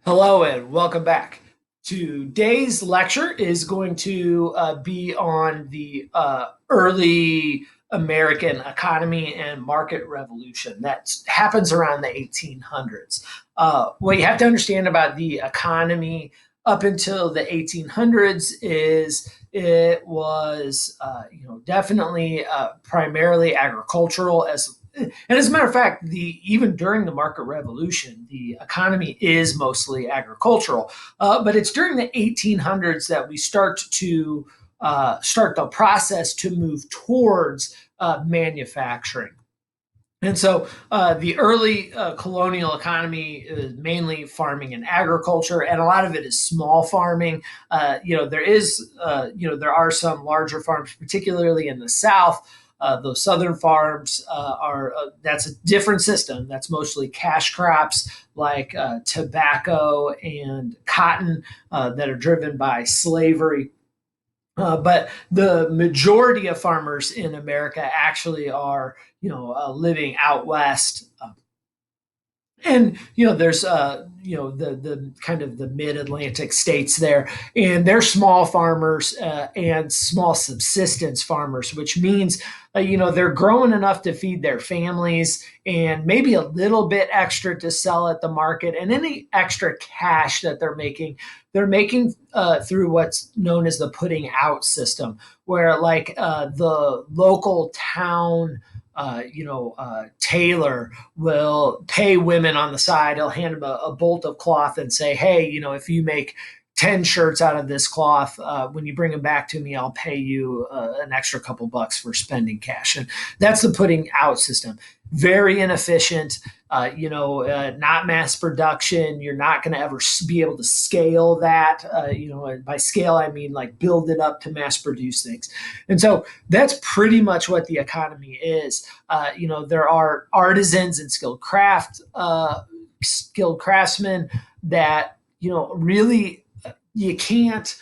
Hello and welcome back. Today's lecture is going to be on the early American economy and market revolution that happens around the 1800s. What you have to understand about the economy up until the 1800s is it was, definitely primarily agricultural and as a matter of fact, the even during the market revolution, the economy is mostly agricultural. But it's during the 1800s that we start the process to move towards manufacturing. And so the early colonial economy is mainly farming and agriculture, and a lot of it is small farming. There are some larger farms, particularly in the South. Those southern farms that's a different system. That's mostly cash crops like tobacco and cotton that are driven by slavery. But the majority of farmers in America actually are, living out west. And there's the kind of the mid-Atlantic states there, and they're small farmers and small subsistence farmers, which means they're growing enough to feed their families and maybe a little bit extra to sell at the market, and any extra cash that they're making through what's known as the putting out system, where like the local town tailor will pay women on the side. He'll hand them a bolt of cloth and say, hey, if you make 10 shirts out of this cloth, when you bring them back to me, I'll pay you an extra couple bucks for spending cash. And that's the putting out system. Very inefficient, not mass production. You're not going to ever be able to scale that. By scale, I mean like build it up to mass produce things. And so that's pretty much what the economy is. There are artisans and skilled craftsmen that really you can't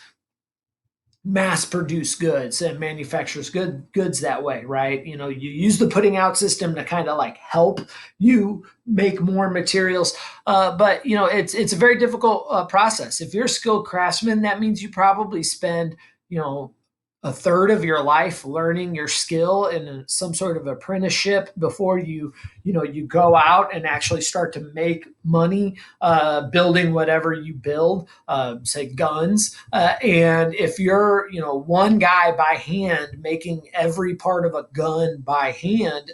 mass produce goods and manufactures goods that way, right? You use the putting out system to kind of like help you make more materials, but it's a very difficult process. If you're a skilled craftsman, that means you probably spend you know a third of your life learning your skill in some sort of apprenticeship before you go out and actually start to make money building whatever you build, say guns. And if you're one guy by hand making every part of a gun by hand,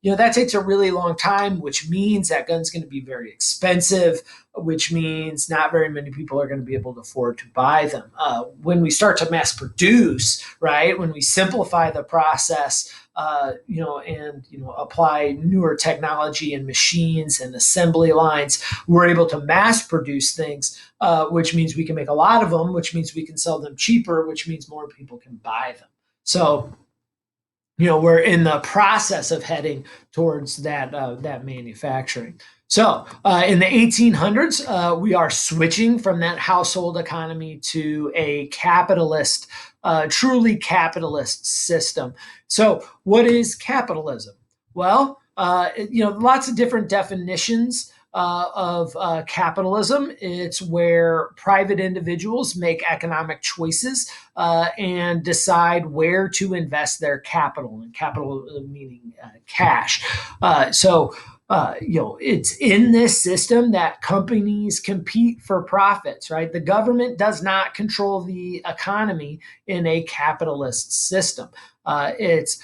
that takes a really long time, which means that gun's going to be very expensive, which means not very many people are going to be able to afford to buy them. When we start to mass produce, right, when we simplify the process, and apply newer technology and machines and assembly lines, we're able to mass produce things, which means we can make a lot of them, which means we can sell them cheaper, which means more people can buy them. So we're in the process of heading towards that manufacturing. So in the 1800s, we are switching from that household economy to a capitalist, truly capitalist system. So what is capitalism? Well, lots of different definitions of capitalism. It's where private individuals make economic choices and decide where to invest their capital, and capital meaning cash. It's in this system that companies compete for profits, right? The government does not control the economy in a capitalist system. It's,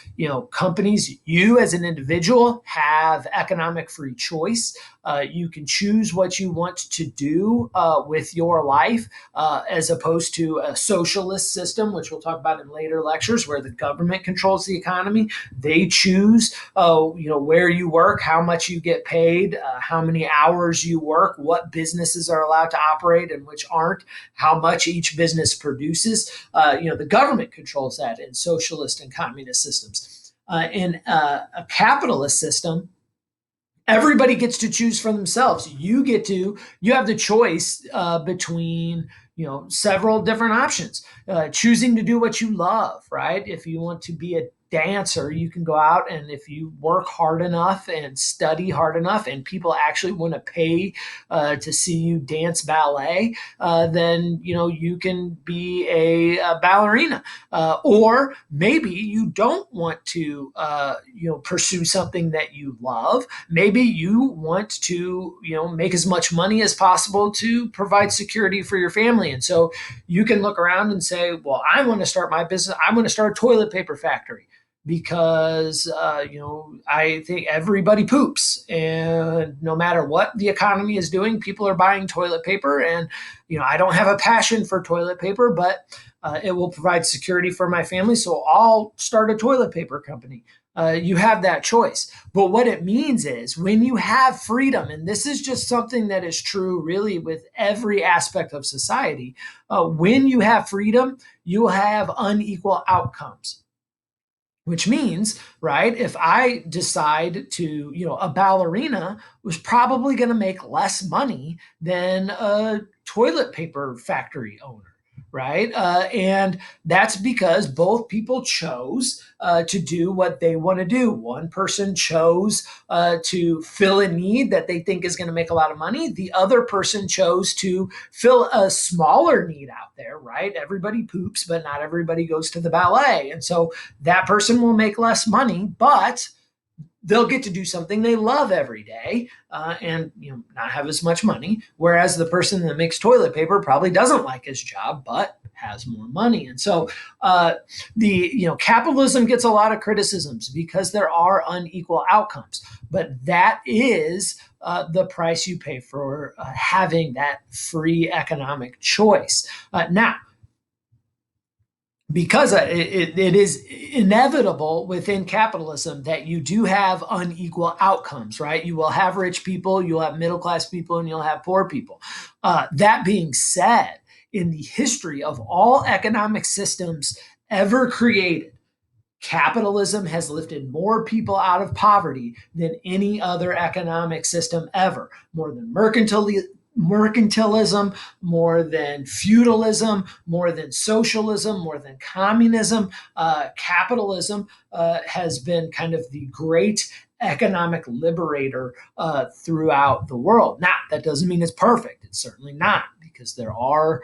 companies, you as an individual have economic free choice. You can choose what you want to do with your life, as opposed to a socialist system, which we'll talk about in later lectures, where the government controls the economy. They choose, where you work, how much you get paid, how many hours you work, what businesses are allowed to operate and which aren't, how much each business produces. The government controls that in socialist and communist systems. In a capitalist system, everybody gets to choose for themselves. You have the choice between several different options, choosing to do what you love, right? If you want to be a dancer, you can go out, and if you work hard enough and study hard enough and people actually want to pay to see you dance ballet, then you can be a ballerina. Or maybe you don't want to pursue something that you love. Maybe you want to make as much money as possible to provide security for your family. And so you can look around and say, well, I want to start my business. I want to start a toilet paper factory because I think everybody poops, and no matter what the economy is doing, people are buying toilet paper. And I don't have a passion for toilet paper, but it will provide security for my family, so I'll start a toilet paper company. You have that choice. But what it means is when you have freedom, and this is just something that is true really with every aspect of society, when you have freedom, you will have unequal outcomes. Which means, right, if I decide to, a ballerina was probably going to make less money than a toilet paper factory owner, right? And that's because both people chose to do what they want to do. One person chose to fill a need that they think is going to make a lot of money. The other person chose to fill a smaller need out there, right? Everybody poops, but not everybody goes to the ballet. And so that person will make less money, but they'll get to do something they love every day, and not have as much money. Whereas the person that makes toilet paper probably doesn't like his job, but has more money. And so the capitalism gets a lot of criticisms because there are unequal outcomes, but that is the price you pay for having that free economic choice. Now, because it is inevitable within capitalism that you do have unequal outcomes, right? You will have rich people, you'll have middle class people, and you'll have poor people. That being said, in the history of all economic systems ever created, capitalism has lifted more people out of poverty than any other economic system ever, more than mercantilism, more than feudalism, more than socialism, more than communism. Capitalism has been kind of the great economic liberator throughout the world. Now, that doesn't mean it's perfect. It's certainly not, because there are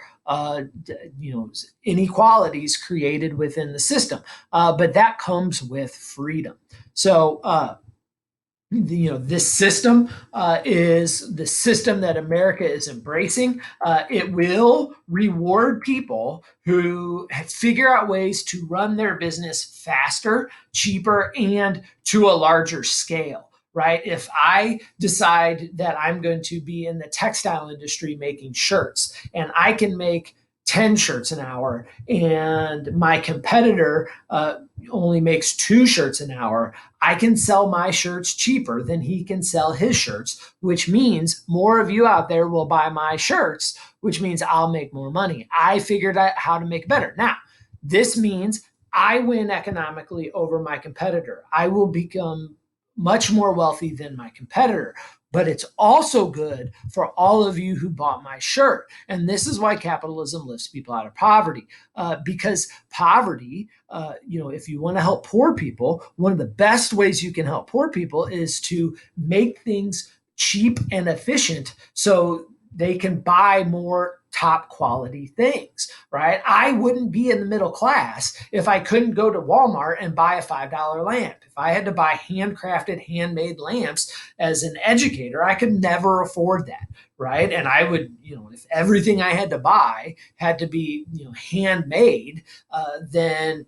inequalities created within the system, but that comes with freedom. So this system is the system that America is embracing. It will reward people who figure out ways to run their business faster, cheaper, and to a larger scale. Right? If I decide that I'm going to be in the textile industry making shirts, and I can make 10 shirts an hour, and my competitor only makes 2 shirts an hour, I can sell my shirts cheaper than he can sell his shirts, which means more of you out there will buy my shirts, which means I'll make more money. I figured out how to make better. Now, this means I win economically over my competitor. I will become much more wealthy than my competitor. But it's also good for all of you who bought my shirt. And this is why capitalism lifts people out of poverty. Because poverty, if you want to help poor people, one of the best ways you can help poor people is to make things cheap and efficient so they can buy more top quality things, right? I wouldn't be in the middle class if I couldn't go to Walmart and buy a $5 lamp. If I had to buy handcrafted, handmade lamps as an educator, I could never afford that, right? And I would, if everything I had to buy had to be, handmade, then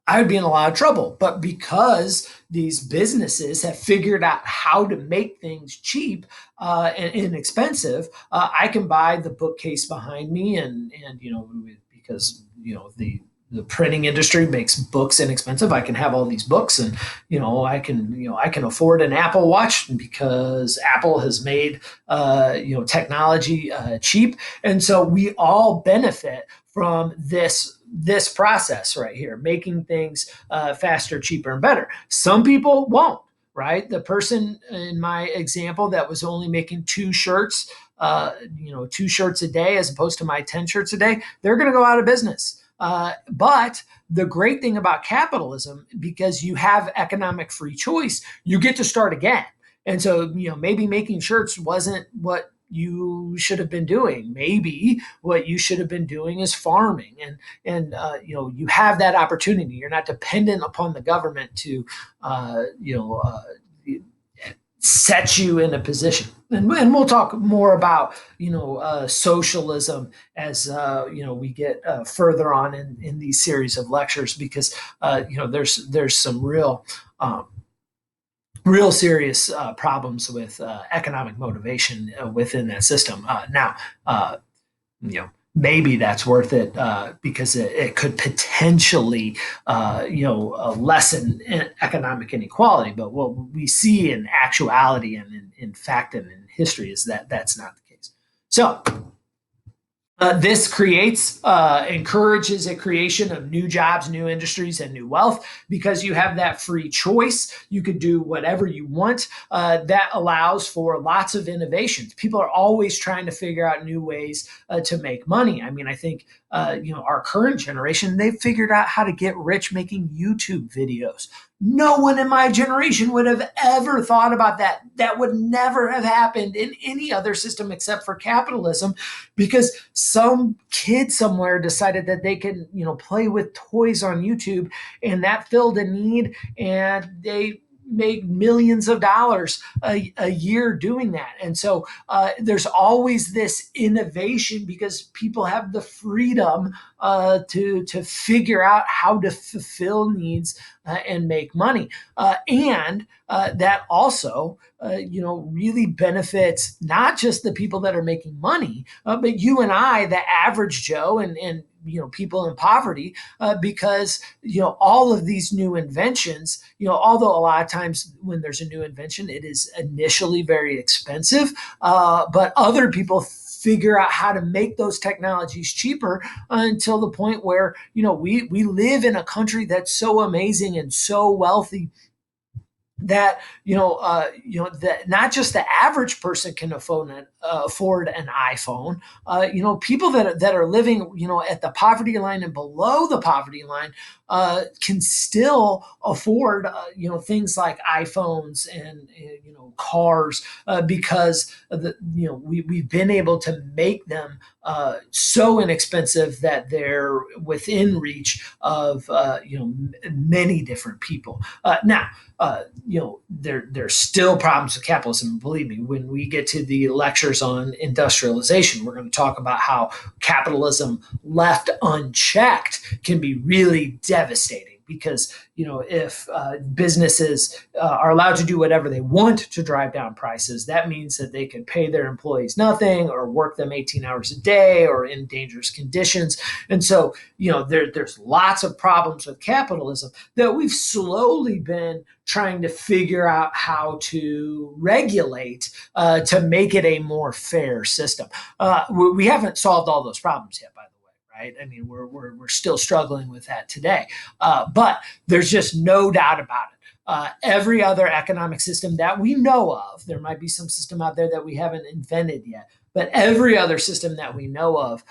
I would be in a lot of trouble. But because these businesses have figured out how to make things cheap and inexpensive, I can buy the bookcase behind me, and because the printing industry makes books inexpensive, I can have all these books, and I can afford an Apple Watch because Apple has made technology cheap, and so we all benefit from this process right here, making things faster, cheaper, and better. Some people won't, right? The person in my example that was only making 2 shirts, 2 shirts a day as opposed to my 10 shirts a day, they're going to go out of business. But the great thing about capitalism, because you have economic free choice, you get to start again. And so, maybe making shirts wasn't what you should have been doing. Maybe what you should have been doing is farming, and you have that opportunity. You're not dependent upon the government to, set you in a position. And we'll talk more about socialism as we get further on in these series of lectures, because there's some real serious problems with economic motivation within that system. Now, maybe that's worth it because it could potentially, lessen economic inequality. But what we see in actuality and in fact and in history is that that's not the case. So this encourages a creation of new jobs, new industries, and new wealth, because you have that free choice. You could do whatever you want. That allows for lots of innovations. People are always trying to figure out new ways to make money. I mean, I think our current generation, they've figured out how to get rich making YouTube videos. No one in my generation would have ever thought about that. That would never have happened in any other system except for capitalism, because some kid somewhere decided that they can, play with toys on YouTube, and that filled a need, and they made millions of dollars a year doing that. And so there's always this innovation because people have the freedom to figure out how to fulfill needs and make money. And that also really benefits not just the people that are making money, but you and I, the average Joe, and people in poverty, because all of these new inventions, although a lot of times when there's a new invention, it is initially very expensive, but other people figure out how to make those technologies cheaper until the point where we live in a country that's so amazing and so wealthy that that not just the average person can afford an iPhone. People that are living at the poverty line and below the poverty line can still afford things like iPhones and cars because we've been able to make them so inexpensive that they're within reach of many different people. Now, there's still problems with capitalism. Believe me, when we get to the lectures on industrialization, we're going to talk about how capitalism left unchecked can be really devastating. Because if businesses are allowed to do whatever they want to drive down prices, that means that they can pay their employees nothing, or work them 18 hours a day, or in dangerous conditions. And so there's lots of problems with capitalism that we've slowly been trying to figure out how to regulate to make it a more fair system. We haven't solved all those problems yet, by the way. Right? I mean, we're still struggling with that today, but there's just no doubt about it. Every other economic system that we know of, there might be some system out there that we haven't invented yet, but every other system that we know of,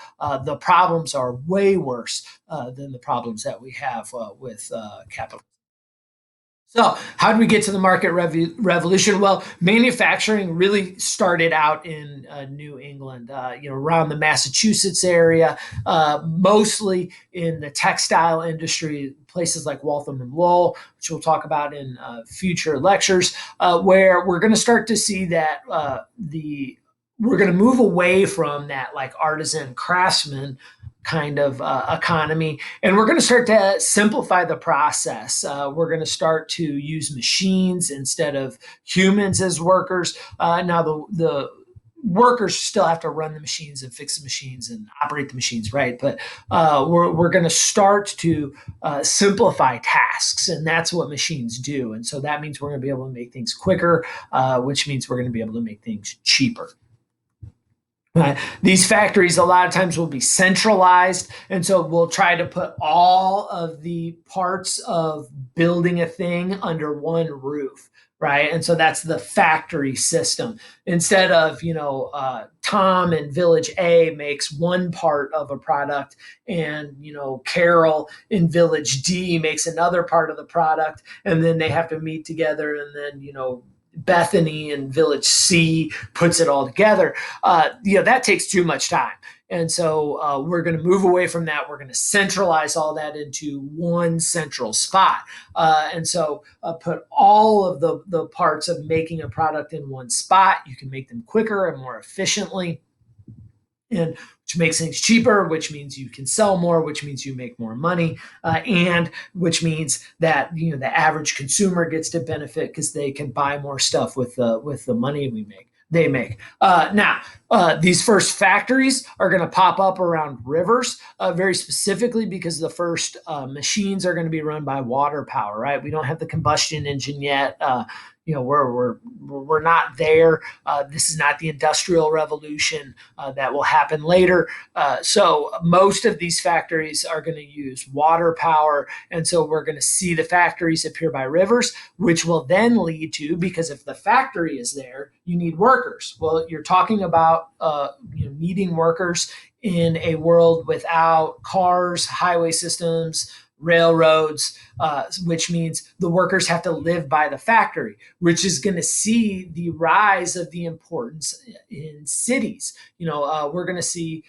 the problems are way worse than the problems that we have with capitalism. So, how did we get to the market revolution? Well, manufacturing really started out in New England, around the Massachusetts area, mostly in the textile industry, places like Waltham and Lowell, which we'll talk about in future lectures, where we're going to start to see that we're going to move away from that like artisan craftsman kind of economy. And we're going to start to simplify the process. We're going to start to use machines instead of humans as workers. Now, the workers still have to run the machines and fix the machines and operate the machines, right? But we're going to start to simplify tasks, and that's what machines do. And so that means we're going to be able to make things quicker, which means we're going to be able to make things cheaper. These factories a lot of times will be centralized, and so we'll try to put all of the parts of building a thing under one roof, right? And so that's the factory system. Instead of, Tom in village A makes one part of a product, and, Carol in village D makes another part of the product, and then they have to meet together, and then, Bethany in village C puts it all together. That takes too much time. And so we're going to move away from that. We're going to centralize all that into one central spot. And so put all of the parts of making a product in one spot. You can make them quicker and more efficiently, and which makes things cheaper, which means you can sell more, which means you make more money, and which means that the average consumer gets to benefit because they can buy more stuff with the money they make. Now, these first factories are going to pop up around rivers, very specifically because the first machines are going to be run by water power. Right? We don't have the combustion engine yet. We're not there. This is not the industrial revolution that will happen later. So most of these factories are going to use water power, and so we're going to see the factories appear by rivers, which will then lead to, because if the factory is there, you need workers. Well, you're talking about needing workers in a world without cars, highway systems, railroads, which means the workers have to live by the factory, which is going to see the rise of the importance in cities. We're going to see,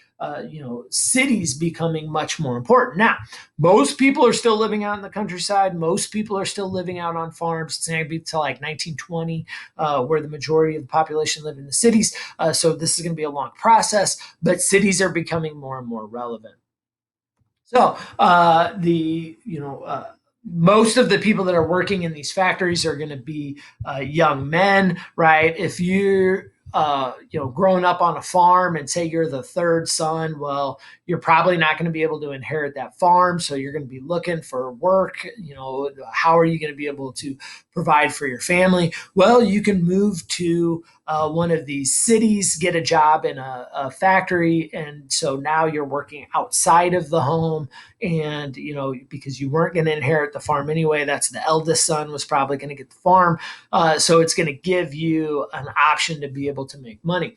cities becoming much more important. Now, most people are still living out in the countryside. Most people are still living out on farms. It's going to be till like 1920, where the majority of the population live in the cities. So this is going to be a long process, but cities are becoming more and more relevant. So most of the people that are working in these factories are going to be young men, right? If you're growing up on a farm and say you're the third son, well, you're probably not going to be able to inherit that farm, so you're going to be looking for work. How are you going to be able to provide for your family? Well, you can move to one of these cities, get a job in a factory, and so now you're working outside of the home. And because you weren't going to inherit the farm anyway, that's the eldest son was probably going to get the farm. So it's going to give you an option to be able to make money.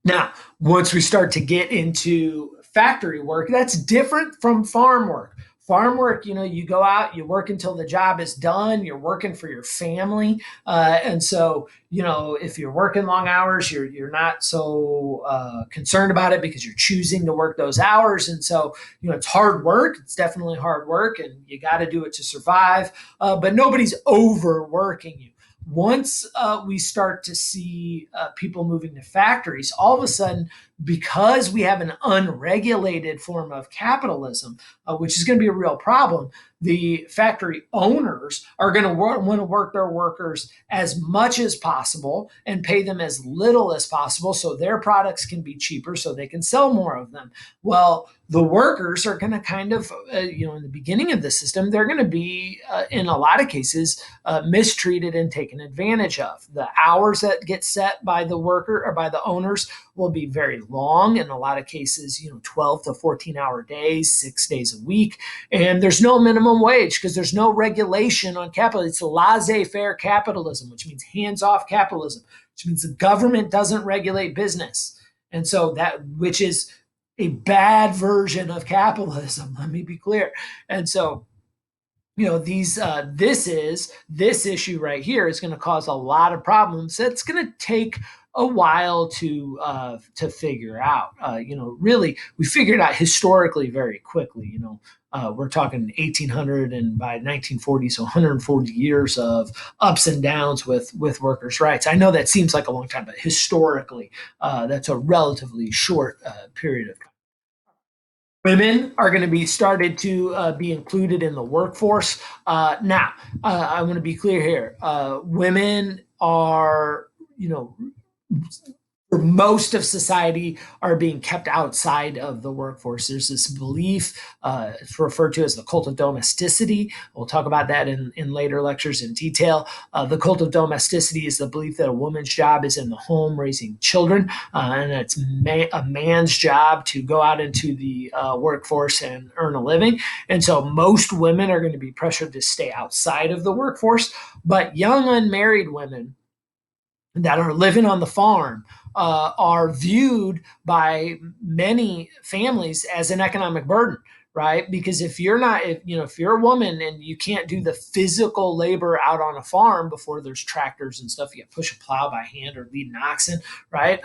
Now, once we start to get into factory work, that's different from farm work. Farm work, you go out, you work until the job is done. You're working for your family, and so if you're working long hours, you're not so concerned about it because you're choosing to work those hours. And so it's hard work. It's definitely hard work, and you got to do it to survive. But nobody's overworking you. Once we start to see people moving to factories, all of a sudden, because we have an unregulated form of capitalism, which is going to be a real problem, the factory owners are going to want to work their workers as much as possible and pay them as little as possible so their products can be cheaper so they can sell more of them. Well, the workers are going to kind of, in the beginning of the system, they're going to be, in a lot of cases, mistreated and taken advantage of. The hours that get set by the worker or by the owners will be very long. In a lot of cases, 12 to 14-hour days, 6 days a week. And there's no minimum wage because there's no regulation on capital. It's laissez-faire capitalism, which means hands-off capitalism, which means the government doesn't regulate business. And so which is a bad version of capitalism. Let me be clear. And so, this issue right here is going to cause a lot of problems. It's going to take a while to figure out. Really, we figured out historically very quickly. We're talking 1800 and by 1940, so 140 years of ups and downs with workers' rights. I know that seems like a long time, but historically, that's a relatively short period of time. Women are going to be started to be included in the workforce. Now, I want to be clear here. Women are, for most of society are being kept outside of the workforce. There's this belief, it's referred to as the cult of domesticity. We'll talk about that in later lectures in detail. The cult of domesticity is the belief that a woman's job is in the home raising children, and it's a man's job to go out into the workforce and earn a living. And so most women are going to be pressured to stay outside of the workforce, but young unmarried women that are living on the farm are viewed by many families as an economic burden, right? Because if you're not, if you're a woman and you can't do the physical labor out on a farm before there's tractors and stuff, you got to push a plow by hand or lead an oxen, right?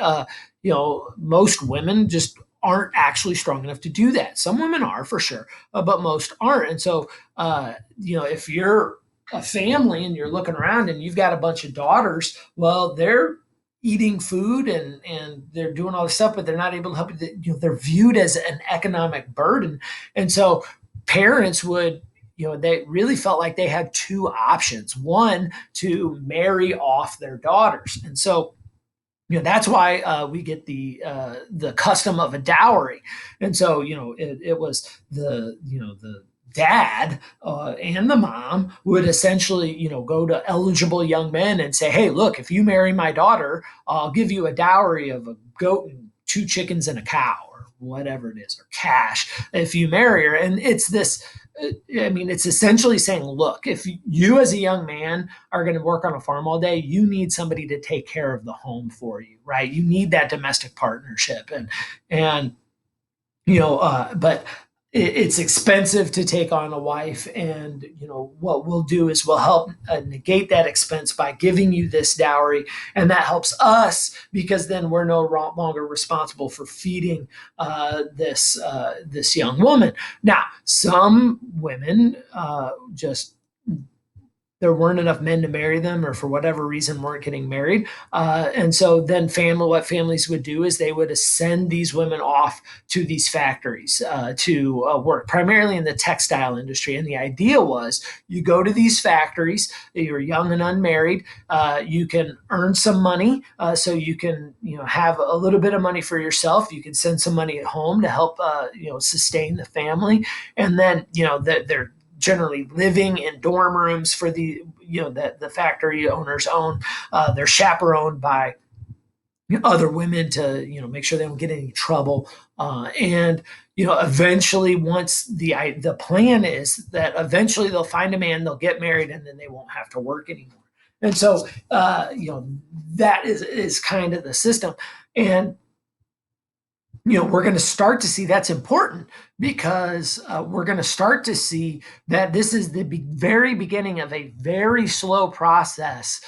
Most women just aren't actually strong enough to do that. Some women are for sure, but most aren't. And so, if you're a family and you're looking around and you've got a bunch of daughters, well, they're eating food and they're doing all this stuff, but they're not able to help you. They're viewed as an economic burden. And so parents would, they really felt like they had two options. One, to marry off their daughters. And so that's why we get the custom of a dowry. And so it was the dad and the mom would essentially go to eligible young men and say, hey, look, if you marry my daughter, I'll give you a dowry of a goat and two chickens and a cow, or whatever it is, or cash if you marry her. And it's this, it's essentially saying, look, if you as a young man are going to work on a farm all day, you need somebody to take care of the home for you, right? You need that domestic partnership. And but it's expensive to take on a wife, and what we'll do is we'll help negate that expense by giving you this dowry, and that helps us because then we're no longer responsible for feeding this young woman. Now, some women just there weren't enough men to marry them, or for whatever reason weren't getting married. And so then what families would do is they would send these women off to these factories to work primarily in the textile industry. And the idea was you go to these factories, you're young and unmarried, you can earn some money, so you can have a little bit of money for yourself. You can send some money at home to help sustain the family. And then they're generally living in dorm rooms for the factory owners own. They're chaperoned by other women to make sure they don't get any trouble. And eventually, once the plan is that eventually they'll find a man, they'll get married, and then they won't have to work anymore. And so that is kind of the system. And we're going to start to see that's important because we're going to start to see that this is the very beginning of a very slow process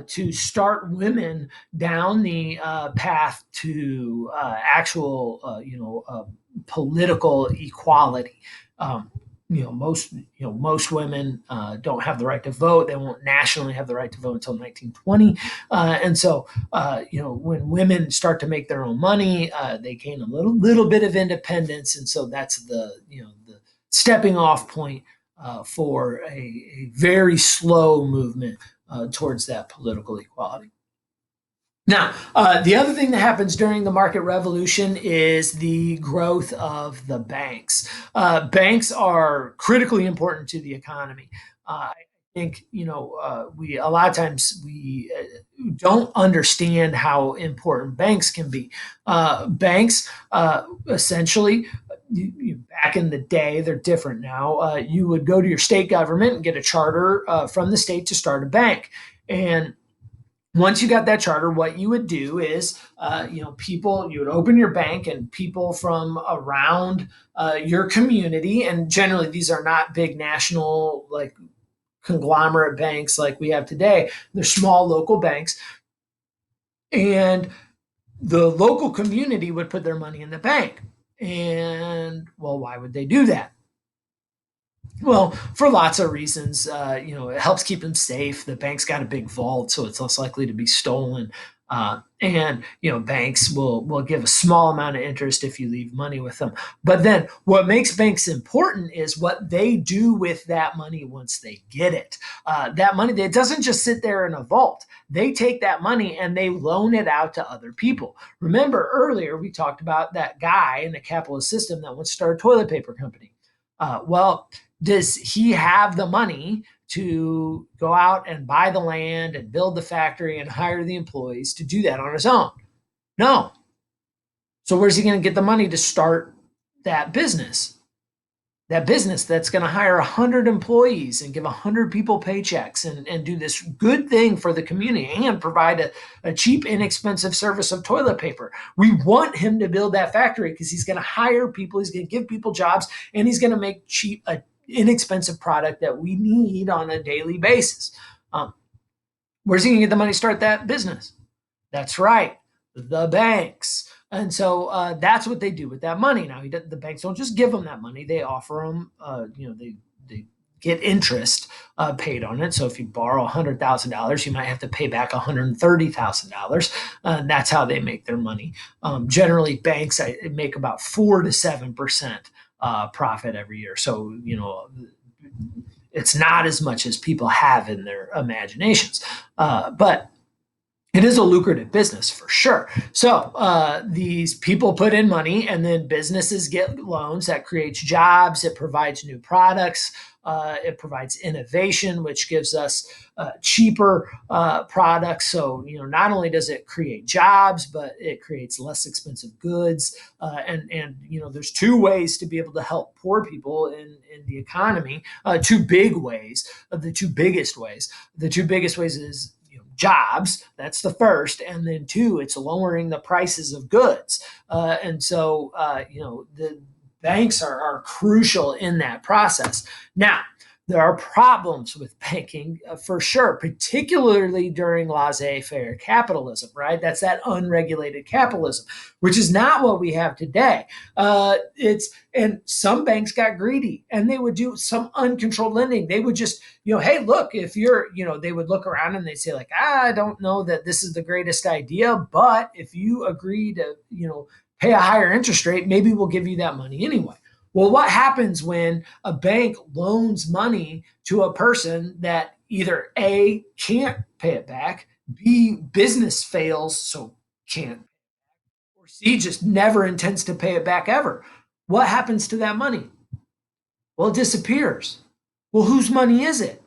to start women down the path to actual, political equality. Most women don't have the right to vote. They won't nationally have the right to vote until 1920. And so, when women start to make their own money, they gain a little bit of independence. And so that's the stepping off point for a very slow movement towards that political equality. Now, the other thing that happens during the market revolution is the growth of the banks. Banks are critically important to the economy. I think we a lot of times we don't understand how important banks can be. Banks essentially. Back in the day, they're different now. You would go to your state government and get a charter from the state to start a bank, and once you got that charter, what you would do is, you would open your bank, and people from around your community, and generally these are not big national like conglomerate banks like we have today. They're small local banks, and the local community would put their money in the bank. And well, why would they do that? Well, for lots of reasons, it helps keep them safe. The bank's got a big vault, so it's less likely to be stolen. And banks will give a small amount of interest if you leave money with them. But then what makes banks important is what they do with that money once they get it. That money, it doesn't just sit there in a vault. They take that money and they loan it out to other people. Remember earlier we talked about that guy in the capitalist system that wants to start a toilet paper company. Well, does he have the money to go out and buy the land and build the factory and hire the employees to do that on his own? No. So where's he going to get the money to start that business? That business that's going to hire 100 employees and give 100 people paychecks and do this good thing for the community and provide a cheap, inexpensive service of toilet paper. We want him to build that factory because he's going to hire people, he's going to give people jobs, and he's going to make cheap, inexpensive product that we need on a daily basis. Where's he going to get the money to start that business? That's right, the banks. And so that's what they do with that money. Now, the banks don't just give them that money; they offer them. They get interest paid on it. So if you borrow $100,000, you might have to pay back $130,000. That's how they make their money. Generally, banks make about 4 to 7% profit every year. So it's not as much as people have in their imaginations, but it is a lucrative business for sure. So these people put in money, and then businesses get loans. That creates jobs. It provides new products. It provides innovation, which gives us cheaper products. So not only does it create jobs, but it creates less expensive goods. And there's two ways to be able to help poor people in the economy. Two big ways. The two biggest ways. The two biggest ways is jobs. That's the first. And then two, it's lowering the prices of goods. And so, the banks are crucial in that process. Now, there are problems with banking for sure, particularly during laissez-faire capitalism, right? That's that unregulated capitalism, which is not what we have today. And some banks got greedy and they would do some uncontrolled lending. They would just, hey, look, if you're, they would look around and they'd say like, I don't know that this is the greatest idea, but if you agree to, pay a higher interest rate, maybe we'll give you that money anyway. Well, what happens when a bank loans money to a person that either A, can't pay it back, B, business fails, so can't, or C, just never intends to pay it back ever? What happens to that money? Well, it disappears. Well, whose money is it?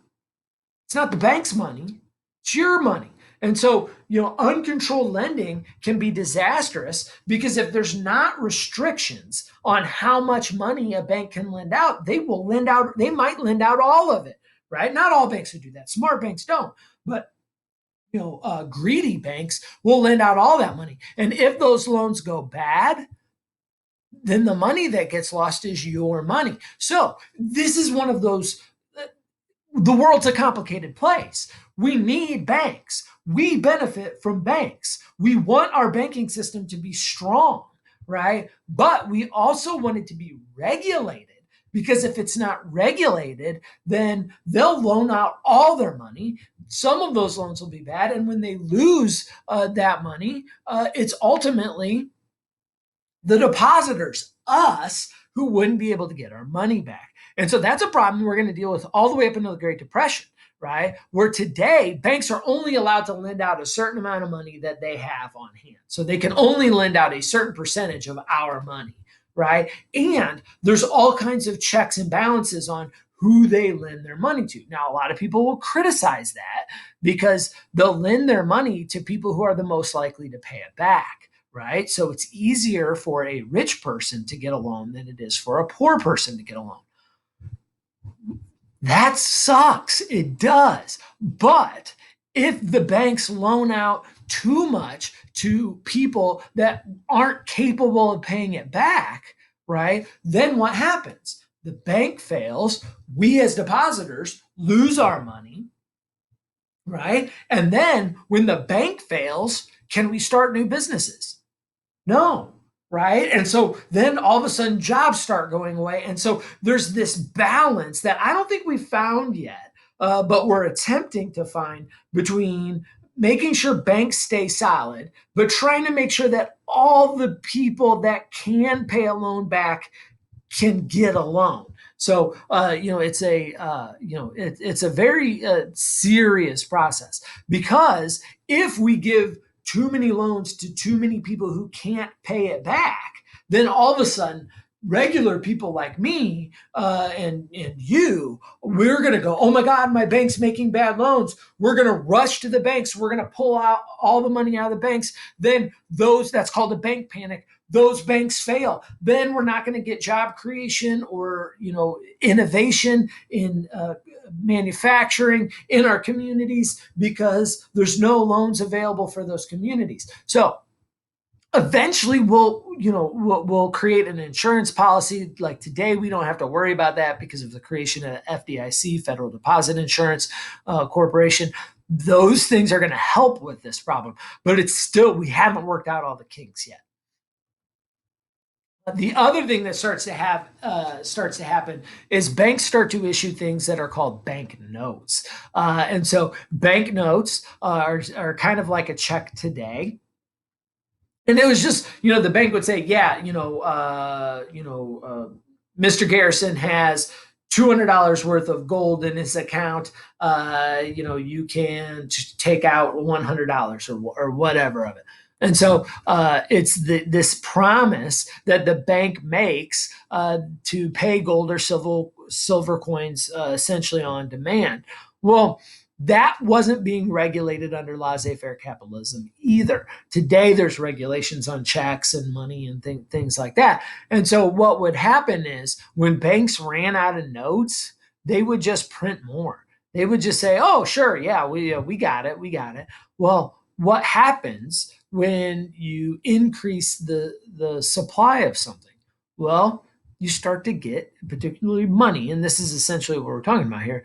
It's not the bank's money, it's your money. And so, uncontrolled lending can be disastrous because if there's not restrictions on how much money a bank can lend out, they might lend out all of it, right? Not all banks would do that. Smart banks don't. But greedy banks will lend out all that money. And if those loans go bad, then the money that gets lost is your money. So this is one of those, the world's a complicated place. We need banks. We benefit from banks. We want our banking system to be strong, right? But we also want it to be regulated, because if it's not regulated, then they'll loan out all their money. Some of those loans will be bad. And when they lose that money, it's ultimately the depositors, us, who wouldn't be able to get our money back. And so that's a problem we're going to deal with all the way up into the Great Depression, right? Where today banks are only allowed to lend out a certain amount of money that they have on hand. So they can only lend out a certain percentage of our money, right? And there's all kinds of checks and balances on who they lend their money to. Now, a lot of people will criticize that because they'll lend their money to people who are the most likely to pay it back, right? So it's easier for a rich person to get a loan than it is for a poor person to get a loan. That sucks. It does. But if the banks loan out too much to people that aren't capable of paying it back, right, then what happens? The bank fails. We as depositors lose our money, right? And then when the bank fails, can we start new businesses? No, right? And so then all of a sudden jobs start going away. And so there's this balance that I don't think we've found yet, but we're attempting to find between making sure banks stay solid, but trying to make sure that all the people that can pay a loan back can get a loan. So it's a very serious process, because if we give too many loans to too many people who can't pay it back, then all of a sudden regular people like me and you, we're going to go, oh my God, my bank's making bad loans. We're going to rush to the banks. We're going to pull out all the money out of the banks. Then that's called a bank panic. Those banks fail. Then we're not going to get job creation or innovation in manufacturing in our communities, because there's no loans available for those communities. So eventually we'll create an insurance policy. Like today, we don't have to worry about that because of the creation of FDIC, Federal Deposit Insurance Corporation. Those things are going to help with this problem, but we haven't worked out all the kinks yet. The other thing that starts to happen is banks start to issue things that are called bank notes, and so bank notes are kind of like a check today. And it was just, the bank would say, yeah, Mr. Garrison has $200 worth of gold in his account. You can take out $100 or whatever of it. And so it's this promise that the bank makes to pay gold or silver coins essentially on demand. Well, that wasn't being regulated under laissez-faire capitalism either. Today, there's regulations on checks and money and things like that. And so what would happen is when banks ran out of notes, they would just print more. They would just say, oh, sure, yeah, we got it. Well, what happens when you increase the supply of something? Well, you start to get, particularly money, and this is essentially what we're talking about here.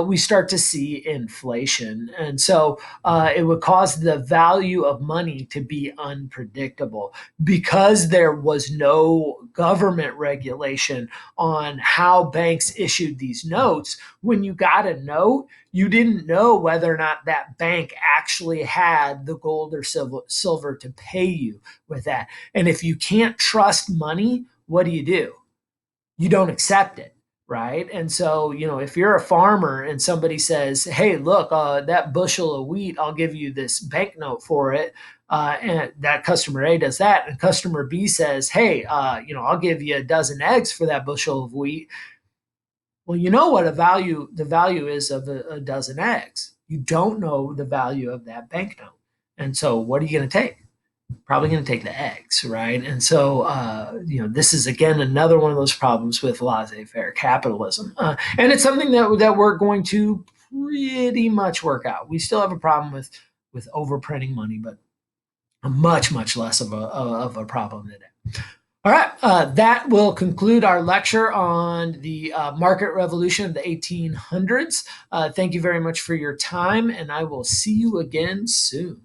We start to see inflation, and so it would cause the value of money to be unpredictable, because there was no government regulation on how banks issued these notes. When you got a note, you didn't know whether or not that bank actually had the gold or silver to pay you with that. And if you can't trust money, what do? You don't accept it, right? And so, if you're a farmer and somebody says, hey, look, that bushel of wheat, I'll give you this banknote for it. And that customer A does that. And customer B says, hey, I'll give you a dozen eggs for that bushel of wheat. Well, you know what the value is of a dozen eggs. You don't know the value of that banknote. And so what are you going to take? Probably going to take the eggs, right? And so, this is again another one of those problems with laissez-faire capitalism, and it's something that we're going to pretty much work out. We still have a problem with overprinting money, but much less of a problem today. All right, that will conclude our lecture on the market revolution of the 1800s. Thank you very much for your time, and I will see you again soon.